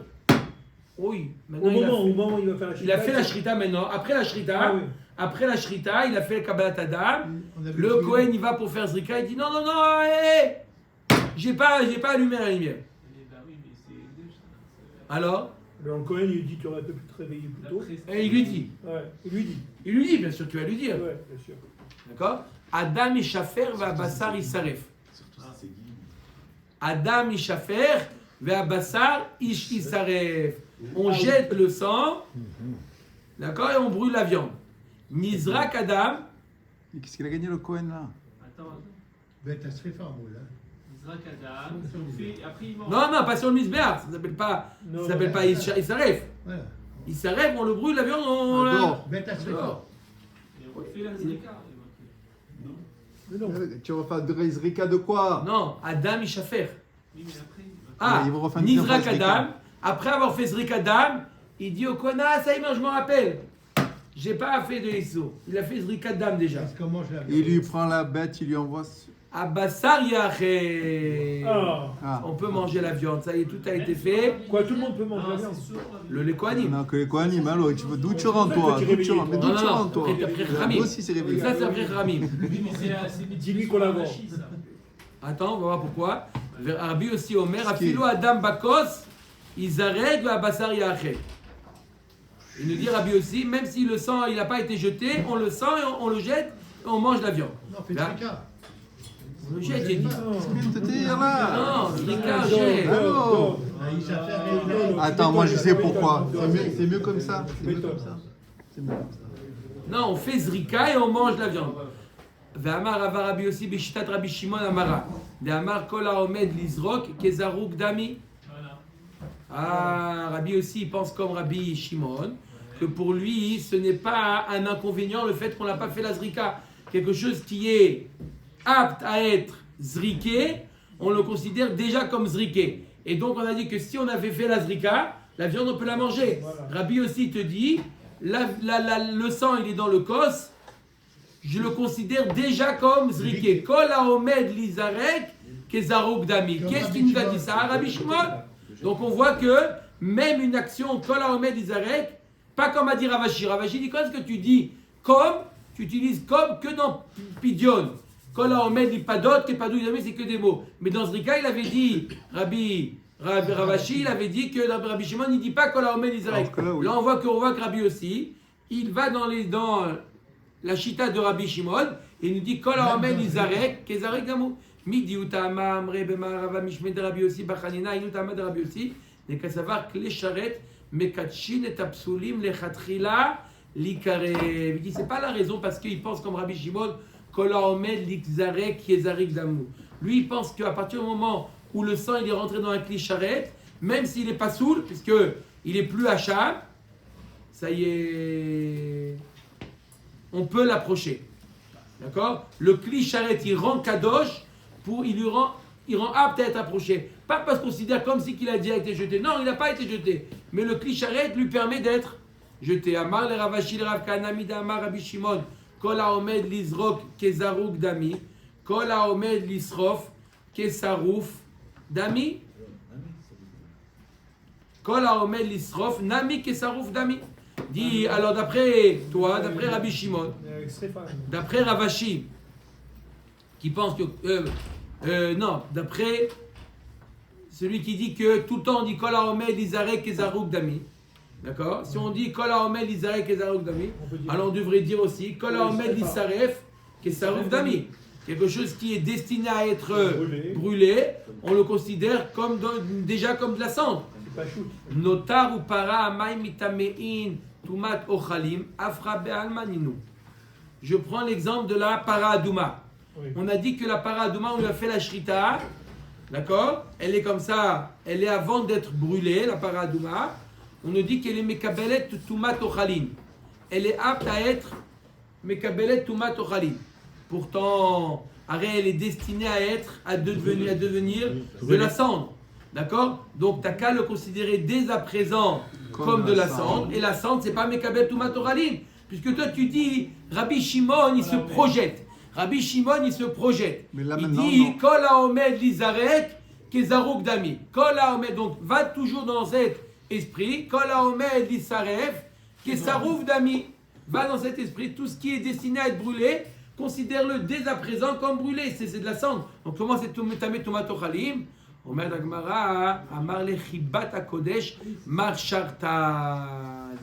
Oui, maintenant Au moment où il va faire la il a fait la Shrita maintenant. Après la Shrita, Ah oui. après la Shrita, il a fait le Kabbalat Adam. On a vu Le le Kohen, il va pour faire Zrika, il dit non, non, non, hé, j'ai pas allumé la lumière. Bah oui, mais c'est Ekdesh, ça. Alors, Alors le Cohen, il lui dit tu aurais pu te réveiller plus tôt. et il lui dit, Il lui dit. bien sûr, tu vas lui dire. Ouais, bien sûr. D'accord? Adam Ishafer va Bassar Isaref. Adam Ishafer va Bassar Isaref. On jette le sang, d'accord, et on brûle la viande. Nizrak Adam, Et qu'est-ce qu'il a gagné le Cohen là? Attends, Ben, t'as fait fort, moi, là. Zrak Adam, on fait, après il mange. non, pas sur le misbéar, ça s'appelle pas, Non, ça s'appelle pas Isaref. Voilà. Isaref, on le brûle, la viande, on la... Dehors. Ben, t'as fait fort. Et on fait la Zrika. Mais non. Tu refais de Zrika de quoi? Non, Adam Ishafer. Oui, mais après. Ah, il vous refait une Nizrak deuxième fois Adam, après avoir fait Zrik Adam, il dit au Kohen, ah, ça y est, je me rappelle. J'ai pas fait de Isso. Il a fait Zrik Adam déjà. Est-ce qu'on mange la Il lui prend la bête, il lui envoie. Abassar Yaché. Ah. Ah. On peut manger la viande, ça y est, tout a été fait. Quoi, tout le monde peut manger la Non, viande? c'est sûr. Les Kohanim. Non, que les Kohanim, alors, d'où tu rentres toi? D'où tu rentres? Mais d'où Non, tu non, rentres toi? après Ramim. Moi aussi c'est réveillé. Ça, c'est après Ramim. Oui, mais c'est Dis-lui qu'on la vend. ça. Attends, on va voir pourquoi. Rabbi aussi Omer, Ce qui est- Afilo Adam Bakos, Izareg Abassar Yaché. Il nous dit Rabbi aussi, même si le sang il n'a pas été jeté, on le sent et on le jette et on mange la viande. Non, fais Là. le cas. On le jette, j'ai dit. Viens de te dire là. Non, Zrika, jette. Allô. Ah, il s'affaire Attends, moi je sais pourquoi. C'est mieux comme ça. C'est mieux comme ça. C'est mieux comme ça. Non, on fait Zrika et on mange la viande. Ve'amar Rava Rabbi aussi Bishitat Rabbi Shimon Amara. Ve'amar Kol Haomed Lizrok Kezaruk Dami. Voilà. Ah, Rabbi aussi il pense comme Rabbi Shimon que pour lui ce n'est pas un inconvénient le fait qu'on n'a pas fait la Zrika. Quelque chose qui est apte à être zriké, on le considère déjà comme zriké. Et donc on a dit que si on avait fait la Zrika, la viande on peut la manger. Voilà. Rabbi aussi te dit, le sang il est dans le kos, je le considère déjà comme zriké. Kol haomed lizarek kezaruk dami. Qu'est-ce qui nous a dit ça, Rabbi Shimon? Donc on voit que même une action kol haomed lizarek, pas comme a dit Ravashi. Ravashi dit quand est-ce que tu dis comme, tu utilises comme que dans Pidion. Kol haomed lipadot, kepadou idami, c'est que des mots. Mais dans Zrika, il avait dit, Ravashi, il avait dit que Rabbi Shimon, il ne dit pas kol haomed lizarek. Alors que là, oui. Là, on voit que Rabbi aussi, il va dans la chita de Rabbi Shimon, et il nous dit kol haomed lizarek, kezarek gamou. Midi utama amre b'marava mishmed Rabbi aussi, bachanina inutama de Rabbi aussi, n'est qu'à savoir que les charrettes, mekatshin et apsulim lechatchila likarev. Il dit c'est pas la raison parce qu'il pense comme Rabbi Shimon, kol haomed lizarek kezarek gamou. Lui, il pense qu'à partir du moment où le sang il est rentré dans un cli charrette, même s'il n'est pas sourd, puisque il est plus hacham, ça y est, on peut l'approcher. D'accord? Le cli charrette, il rend kadosh, il rend apte à être approché. Pas parce qu'on considère comme si qu'il a déjà été jeté. Non, il n'a pas été jeté. Mais le cli charrette lui permet d'être jeté. Amar le Ravashi le Rav Kanami d'Amar Rabbi Shimon, Kol haomed lizrok kezaruk dami, Kol haomed lisrof kesaruf dami, Kol haomed lisrof nami kesaruf dami. Dit, alors d'après toi, d'après Rabbi Shimon, Stéphane. d'après Ravashi, qui pense que... non, d'après celui qui dit que tout le temps on dit Kol HaOmed Izarek Kezaruk Dami. D'accord? Si on dit Kol HaOmed Izarek Kezaruk Dami, alors on devrait dire aussi Kol HaOmed Izaref Kezaruk Dami. Quelque chose qui est destiné à être brûlé, on le considère comme déjà comme de la cendre. C'est pas shoot. Notar ou para amay mitamein tumat ochalim afra be'almaninu. Je prends l'exemple de la para adouma. Oui. On a dit que la para adouma, on lui a fait la shrita, d'accord? Elle est comme ça, elle est avant d'être brûlée, la para adouma. On nous dit qu'elle est mekabelet tumat ochalim. Elle est apte à être mekabelet tumat ochalim. Pourtant, elle est destinée à devenir de la cendre. D'accord? Donc, tu n'as qu'à le considérer dès à présent comme de la cendre. Et la cendre, ce n'est pas Mekabel Tumat Oralim. Puisque toi, tu dis, Rabbi Shimon, il se projette. Rabbi Shimon, il se projette. Mais là, Il maintenant, dit, non. Kol HaOmed Lizarek, Kezaruk Dami. Kol HaOmed, donc, va toujours dans cet esprit. Kol HaOmed Lizaref, Kezaruk Dami. Va dans cet esprit. Tout ce qui est destiné à être brûlé, considère-le dès à présent comme brûlé. C'est de la cendre. Donc, comment c'est Tamé Tumat Ochalim? Omer Dagmara, Amar le Chibat HaKodesh, Mar Shartan.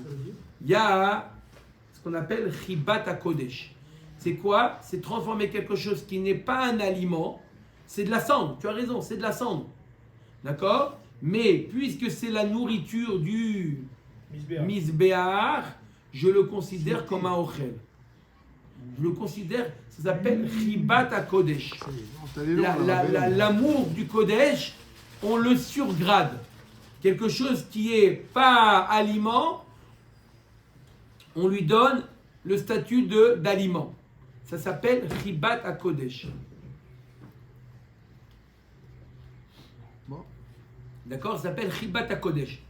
Il y a ce qu'on appelle Chibat HaKodesh. C'est quoi? C'est transformer quelque chose qui n'est pas un aliment. C'est de la cendre. Tu as raison, c'est de la cendre. D'accord? Mais puisque c'est la nourriture du Misbéar, je le considère comme un ochel. Je le considère, ça s'appelle Chibat HaKodesh. L'amour du Kodesh, on le surgrade. Quelque chose qui n'est pas aliment, on lui donne le statut d'aliment. Ça s'appelle Chibat HaKodesh. D'accord? Ça s'appelle Chibat HaKodesh.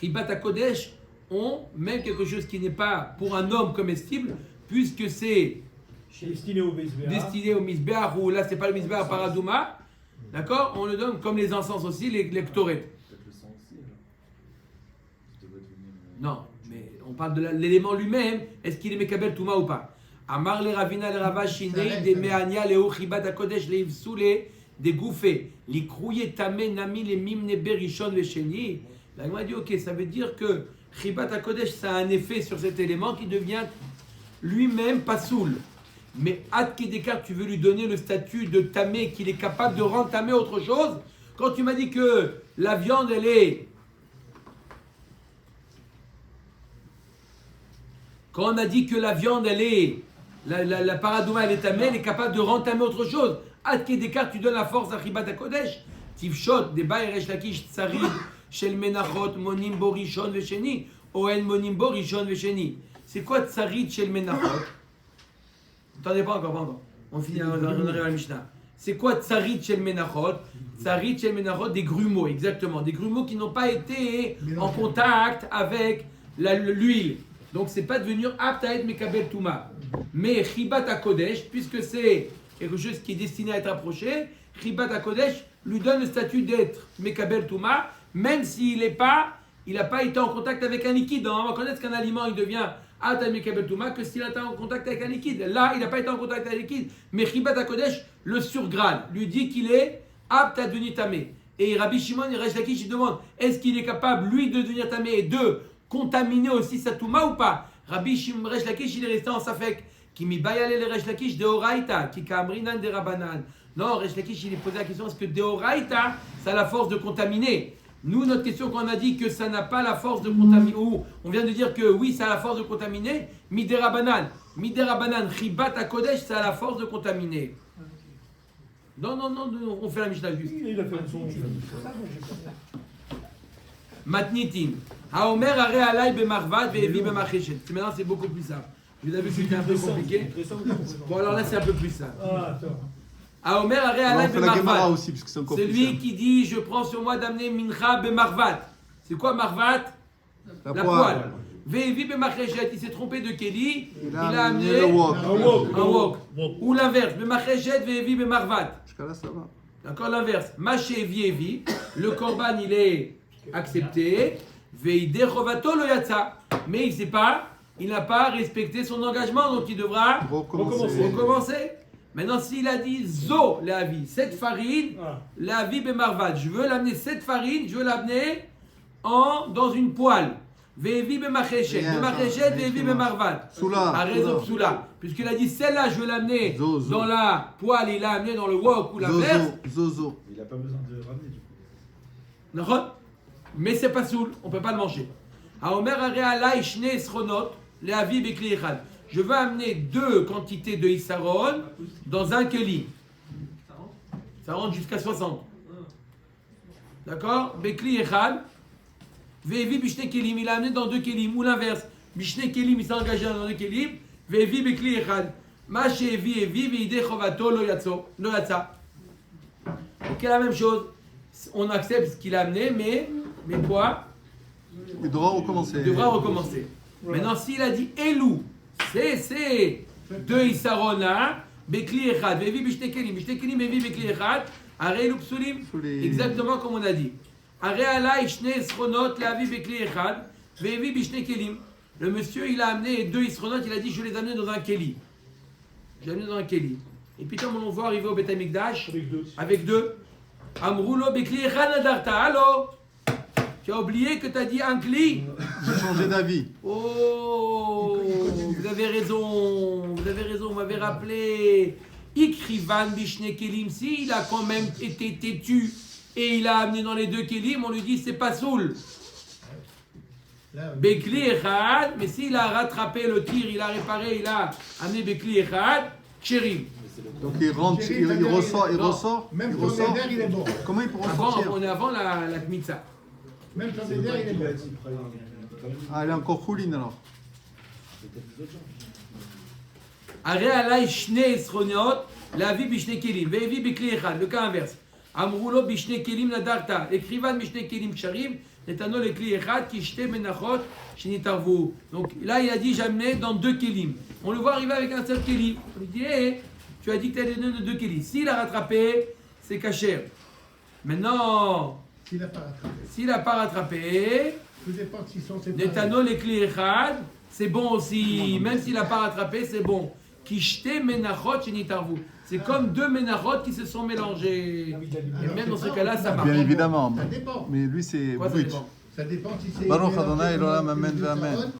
Chibat HaKodesh, on met quelque chose qui n'est pas pour un homme comestible, puisque c'est Destiné au Misbéar. destiné au Misbéar, ou là c'est pas le Misbéar Paradouma, d'accord? On le donne comme les encens aussi, les ktoret. Peut-être le sang aussi, alors. Ça devrait devenir, Non, mais on parle de l'élément lui-même, est-ce qu'il est Mekabel Touma ou pas? Amar le Ravina le Ravashi nei de Meania le Chibat HaKodesh le Ivsoule de Goufé, li Krouye Tamé Nami le Mimne Berishon le Sheni. Là, il m'a dit, ok, ça veut dire que Chibat HaKodesh, ça a un effet sur cet élément qui devient lui-même pasoul. Mais Ad Kedekar, tu veux lui donner le statut de tamé, qu'il est capable de rendre tamé autre chose. Quand tu m'as dit que la viande, elle est... Quand on a dit que la viande, elle est... La paradouma, elle est tamé, elle est capable de rendre tamé autre chose. Ad Kedekar, tu donnes la force à Chibat HaKodesh. Tivshot, Deba Eresh Lakish, Tsarid, Shel Menachot, Monim Bo Rishon Vesheni, Oen Monim Bo Rishon Vesheni. C'est quoi Tsarid Shel Menachot? Attendez, pas encore. On finit, on arrive à la Mishnah. C'est quoi Tsarit Shel Menachot? Tsarit Shel Menachot, des grumeaux, exactement. Des grumeaux qui n'ont pas été en contact avec l'huile. Donc, c'est pas devenu apte à être Mekabel Touma. Mais Chibat HaKodesh, puisque c'est quelque chose qui est destiné à être approché, Chibat HaKodesh lui donne le statut d'être Mekabel Touma, même s'il n'a pas été en contact avec un liquide. On va connaître qu'un aliment, il devient que s'il a été en contact avec un liquide. Là, il n'a pas été en contact avec un liquide. Mais Chibat HaKodesh le surgrade, lui dit qu'il est apte à devenir tamé. Et Rabbi Shimon et Resh Lakish, il demande, est-ce qu'il est capable, lui, de devenir tamé et de contaminer aussi sa touma ou pas? Rabbi Shimon Resh Lakish, il est resté en safek. Qui mi bayale le Resh Lakish de Oraita, qui kamrinan de Rabanan. Non, Resh Lakish, il est posé la question, est-ce que de Oraita, ça a la force de contaminer? Nous, notre question, quand on a dit que ça n'a pas la force de contaminer, ou on vient de dire que oui, ça a la force de contaminer, Midera Banan, Chibat HaKodesh, ça a la force de contaminer. Non, on fait la Mishnah juste. Il a fait son. Matnitin, Haomer Are Alay Bemarvat Ve'evi Bemacheshet. Maintenant, c'est beaucoup plus simple. Vous avez vu que c'était un peu compliqué. Bon, alors là, c'est un peu plus simple. Ah, attends. Haomer Are On Alay fait la Gemara Bemarvat. aussi, parce que c'est encore C'est plus lui simple. qui dit, je prends sur moi d'amener Mincha Bemarvat. C'est quoi Marvat? La poêle. Ve'evi Bemacheshet. Il s'est trompé de Kelly. Il a amené le wok. un wok. Ou l'inverse. Bemacheshet Ve'evi Bemarvat. Jusqu'à là, ça va. D'accord, l'inverse. Maché Evi, le korban il est accepté. Veide chovato lo yatsa. Mais il n'a pas respecté son engagement, donc il devra recommencer. Maintenant, s'il a dit zo l'avi, cette farine, l'avi bemarvad, je veux l'amener cette farine, je veux l'amener dans une poêle. Vevi bemacheshet, vevi bemarvad. À raison psoula. Puisqu'il a dit celle-là, je veux l'amener dans la poêle, il l'a amené dans le wok ou l'inverse. Zozo. Il n'a pas besoin de ramener du coup. D'accord? Mais c'est pas soul, on ne peut pas le manger. Haomer arealai shne esronot, leavi bekli echad. Je veux amener 2 quantités de Issaron dans un keli. Ça rentre jusqu'à 60. D'accord? Bekli echad. Vevi bishne kelim, il a amené dans 2 kelim. Ou l'inverse. Bishne kelim, il s'est engagé dans 2 kelim. Vevi bekli echad. Ma shevi evi veide chovato lo yatsa. Ok, la même chose. On accepte ce qu'il a amené, mais quoi? Il devra recommencer. Maintenant, s'il a dit Elou, c'est 2 Isarona, Bekli Echad, Vevi Bishne Kelim, Vevi Bekli Echad, Are Elou Psulim, exactement comme on a dit. Are Alai Shne Isronot, Leavi Bekli Echad, Vevi Bishne Kelim. Le monsieur, il a amené 2 Isronot, il a dit je vais les amener dans un Keli. Je les amené dans un Keli. Et puis, comme on voit arriver au Beth Amikdash, avec 2, Amroulo Bekli Echad Nadarta, allô? Tu as oublié que tu as dit un Kli? J'ai changé d'avis. Oh, vous avez raison, vous m'avez rappelé. Ikrivan Bishne Kelim, si il a quand même été têtu et il a amené dans les 2 Kelim, on lui dit c'est pas soul. Bekli Echad, mais s'il a rattrapé le tir, il a réparé, il a amené Bekli Echad, Chérim. Donc il rentre, il ressort. Même son neder, il est bon. Comment il pourra sortir? On est avant la Kmitza. Même son neder, il est bon. Ah, il est encore Khouline alors. Are alai shne esroniot, lavi bishne kelim, vevi bekli echad, le cas inverse. Amroulo bishne kelim nadarta, écrivan bishne kelim ksharim, netano le kli echad, ki shte menachot, shinitarvu. Donc là, il a dit j'amenais dans 2 kelim. On le voit arriver avec un seul kelim. On lui dit, tu as dit que tu as donné 2 kelim. S'il a rattrapé, c'est caché. Maintenant, s'il n'a pas rattrapé, Tout dépend s'ils sont séparés. netano le kli echad, c'est bon aussi. Même s'il n'a pas rattrapé, c'est bon. Kishte menachot shenitarvu. C'est comme 2 menachot qui se sont mélangés. Et même dans ce cas-là, ça marche. Bien évidemment. Ça dépend. Mais lui, c'est Quoi, ça brut. dépend? Ça dépend si c'est. Baruch Adonai Elohim, amen, amen.